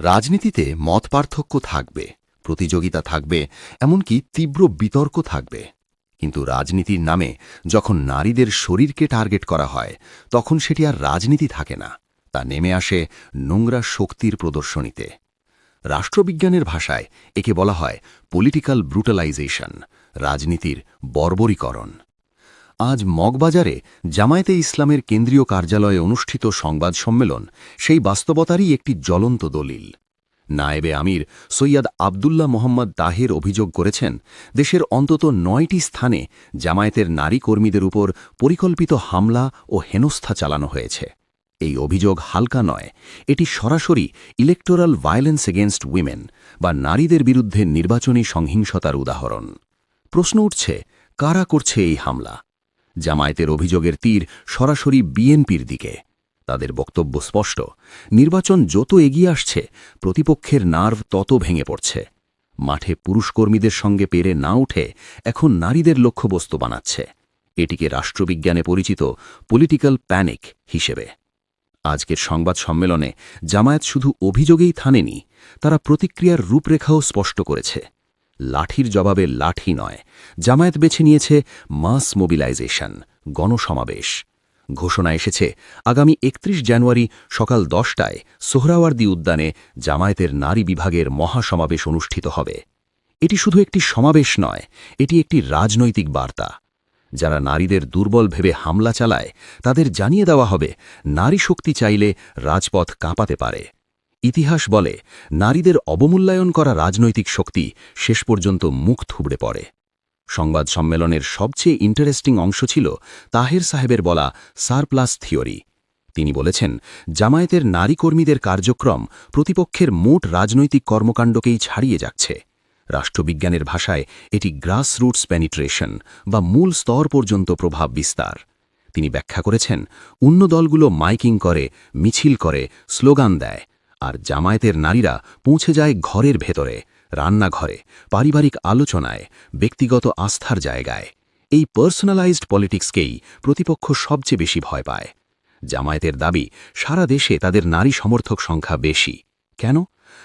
রাজনীতিতে মত পার্থক্য থাকবে, প্রতিযোগিতা থাকবে, এমনকি তীব্র বিতর্ক থাকবে। কিন্তু রাজনীতির নামে যখন নারীদের শরীরকে টার্গেট করা হয়, তখন সেটি আর রাজনীতি থাকে না, তা নেমে আসে নোংরা শক্তির প্রদর্শনীতে। রাষ্ট্রবিজ্ঞানের ভাষায় একে বলা হয় পলিটিক্যাল ব্রুটালাইজেশন, রাজনীতির বর্বরীকরণ। আজ মগবাজারে জামায়াতে ইসলামের কেন্দ্রীয় কার্যালয়ে অনুষ্ঠিত সংবাদ সম্মেলন সেই বাস্তবতারই একটি জ্বলন্ত দলিল। নায়েবে আমির সৈয়দ আবদুল্লাহ মোহাম্মদ তাহের অভিযোগ করেছেন, দেশের অন্তত ৯টি স্থানে জামায়াতের নারী কর্মীদের উপর পরিকল্পিত হামলা ও হেনস্থা চালানো হয়েছে। এই অভিযোগ হালকা নয়, এটি সরাসরি ইলেকটোরাল ভায়োলেন্স এগেনস্ট উইমেন বা নারীদের বিরুদ্ধে নির্বাচনী সহিংসতার উদাহরণ। প্রশ্ন উঠছে, কারা করছে এই হামলা? জামায়াতের অভিযোগের তীর সরাসরি বিএনপির দিকে। তাদের বক্তব্য স্পষ্ট, নির্বাচন যত এগিয়ে আসছে, প্রতিপক্ষের নার্ভ তত ভেঙে পড়ছে। মাঠে পুরুষ কর্মীদের সঙ্গে পেরে না উঠে এখন নারীদের লক্ষ্যবস্তু বানাচ্ছে। এটিকে রাষ্ট্রবিজ্ঞানে পরিচিত পলিটিক্যাল প্যানিক হিসেবে। আজকের সংবাদ সম্মেলনে জামায়াত শুধু অভিযোগেই থামেনি, তারা প্রতিক্রিয়ার রূপরেখাও স্পষ্ট করেছে। লাঠির জবাবে লাঠি নয়, জামায়াত বেছে নিয়েছে মাস মোবিলাইজেশন, গণসমাবেশ। ঘোষণা এসেছে, আগামী ৩১ জানুয়ারি সকাল ১০টায় সোহরাওয়ার্দী উদ্যানে জামায়াতের নারী বিভাগের মহাসমাবেশ অনুষ্ঠিত হবে। এটি শুধু একটি সমাবেশ নয়, এটি একটি রাজনৈতিক বার্তা। যারা নারীদের দুর্বল ভেবে হামলা চালায়, তাদের জানিয়ে দেওয়া হবে, নারী শক্তি চাইলে রাজপথ কাঁপাতে পারে। ইতিহাস বলে, নারীদের অবমূল্যায়ন করা রাজনৈতিক শক্তি শেষ পর্যন্ত মুখ থুবড়ে পড়ে। সংবাদ সম্মেলনের সবচেয়ে ইন্টারেস্টিং অংশ ছিল তাহের সাহেবের বলা সারপ্লাস থিওরি। তিনি বলেছেন, জামায়াতের নারী কর্মীদের কার্যক্রম প্রতিপক্ষের মোট রাজনৈতিক কর্মকাণ্ডকেই ছাড়িয়ে যাচ্ছে। রাষ্ট্রবিজ্ঞানের ভাষায় এটি গ্রাসরুটস পেনিট্রেশন বা মূল স্তর পর্যন্ত প্রভাব বিস্তার। তিনি ব্যাখ্যা করেছেন, অন্য দলগুলো মাইকিং করে, মিছিল করে, স্লোগান দেয়, আর জামায়াতের নারীরা পৌঁছে যায় ঘরের ভেতরে, রান্নাঘরে, পারিবারিক আলোচনায়, ব্যক্তিগত আস্থার জায়গায়। এই পার্সোনালাইজড পলিটিক্সকেই প্রতিপক্ষ সবচেয়ে বেশি ভয় পায়। জামায়াতের দাবি, সারা দেশে তাদের নারী সমর্থক সংখ্যা বেশি। কেন?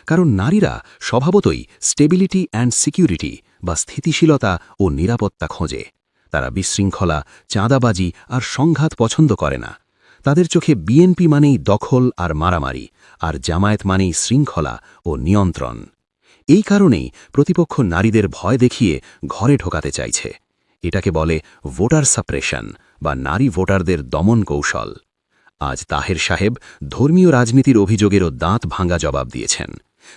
কারণ নারীরা স্বভাবতই স্টেবিলিটি অ্যান্ড সিকিউরিটি বা স্থিতিশীলতা ও নিরাপত্তা খোঁজে। তারা বিশৃঙ্খলা, চাঁদাবাজি আর সংঘাত পছন্দ করে না। তাদের চোখে বিএনপি মানেই দখল আর মারামারি, আর জামায়াত মানেই শৃঙ্খলা ও নিয়ন্ত্রণ। এই কারণেই প্রতিপক্ষ নারীদের ভয় দেখিয়ে ঘরে ঢোকাতে চাইছে। এটাকে বলে ভোটার সাপ্রেশন বা নারী ভোটারদের দমন কৌশল। আজ তাহের সাহেব ধর্মীয় রাজনীতির অভিযোগেরও দাঁত ভাঙা জবাব দিয়েছেন।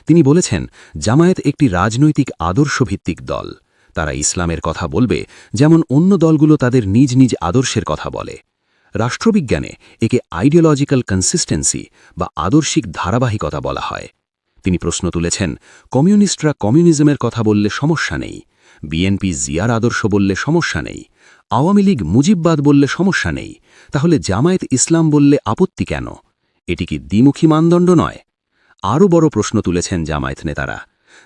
তিনি বলেছেন, জামায়াত একটি রাজনৈতিক আদর্শভিত্তিক দল। তারা ইসলামের কথা বলবে যেমন অন্য দলগুলো তাদের নিজ নিজ আদর্শের কথা বলে। রাষ্ট্রবিজ্ঞানে একে আইডিওলজিক্যাল কনসিস্টেন্সি বা আদর্শিক ধারাবাহিকতা বলা হয়। তিনি প্রশ্ন তুলেছেন, কমিউনিস্টরা কমিউনিজমের কথা বললে সমস্যা নেই, বিএনপি জিয়ার আদর্শ বললে সমস্যা নেই, আওয়ামী লীগ মুজিববাদ বললে সমস্যা নেই, তাহলে জামায়াত ইসলাম বললে আপত্তি কেন? এটি কি দ্বিমুখী মানদণ্ড নয়? আরও বড় প্রশ্ন তুলেছেন জামায়াত নেতারা।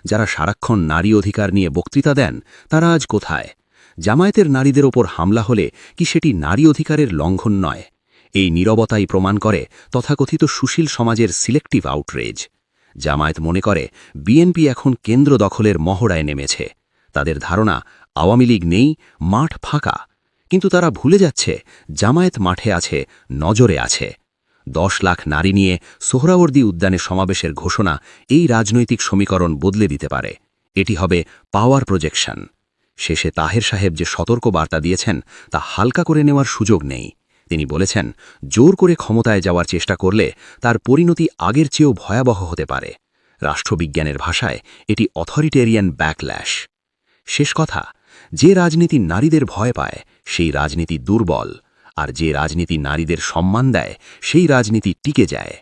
যারা সারাক্ষণ নারী অধিকার নিয়ে বক্তৃতা দেন, তারা আজ কোথায়? জামায়াতের নারীদের ওপর হামলা হলে কি সেটি নারী অধিকারের লঙ্ঘন নয়? এই নীরবতাই প্রমাণ করে তথাকথিত সুশীল সমাজের সিলেক্টিভ আউটরেজ। জামায়াত মনে করে বিএনপি এখন কেন্দ্র দখলের মহড়ায় নেমেছে। তাদের ধারণা, আওয়ামী লীগ নেই, মাঠ ফাঁকা। কিন্তু তারা ভুলে যাচ্ছে, জামায়াত মাঠে আছে, নজরে আছে। ১০ লাখ নারী নিয়ে সোহরাওয়ার্দী উদ্যানে সমাবেশের ঘোষণা এই রাজনৈতিক সমীকরণ বদলে দিতে পারে। এটি হবে পাওয়ার প্রজেকশন। শেষে তাহের সাহেব যে সতর্ক বার্তা দিয়েছেন, তা হালকা করে নেওয়ার সুযোগ নেই। তিনি বলেছেন, জোর করে ক্ষমতায় যাওয়ার চেষ্টা করলে তার পরিণতি আগের চেয়েও ভয়াবহ হতে পারে। রাষ্ট্রবিজ্ঞানের ভাষায় এটি অথরিটেরিয়ান ব্যাকল্যাশ। শেষ কথা, যে রাজনীতি নারীদের ভয় পায়, সেই রাজনীতি দুর্বল, আর যে রাজনীতি নারীদের সম্মান দেয়, সেই রাজনীতি টিকে যায়।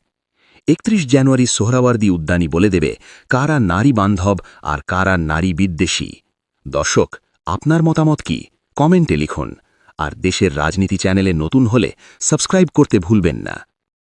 ৩১ জানুয়ারি সোহরাওয়ার্দী উদ্যানই বলে দেবে কারা নারী বান্ধব আর কারা নারী বিদ্বেষী। দর্শক, আপনার মতামত কি? কমেন্টে লিখুন। আর দেশের রাজনীতি চ্যানেলে নতুন হলে সাবস্ক্রাইব করতে ভুলবেন না।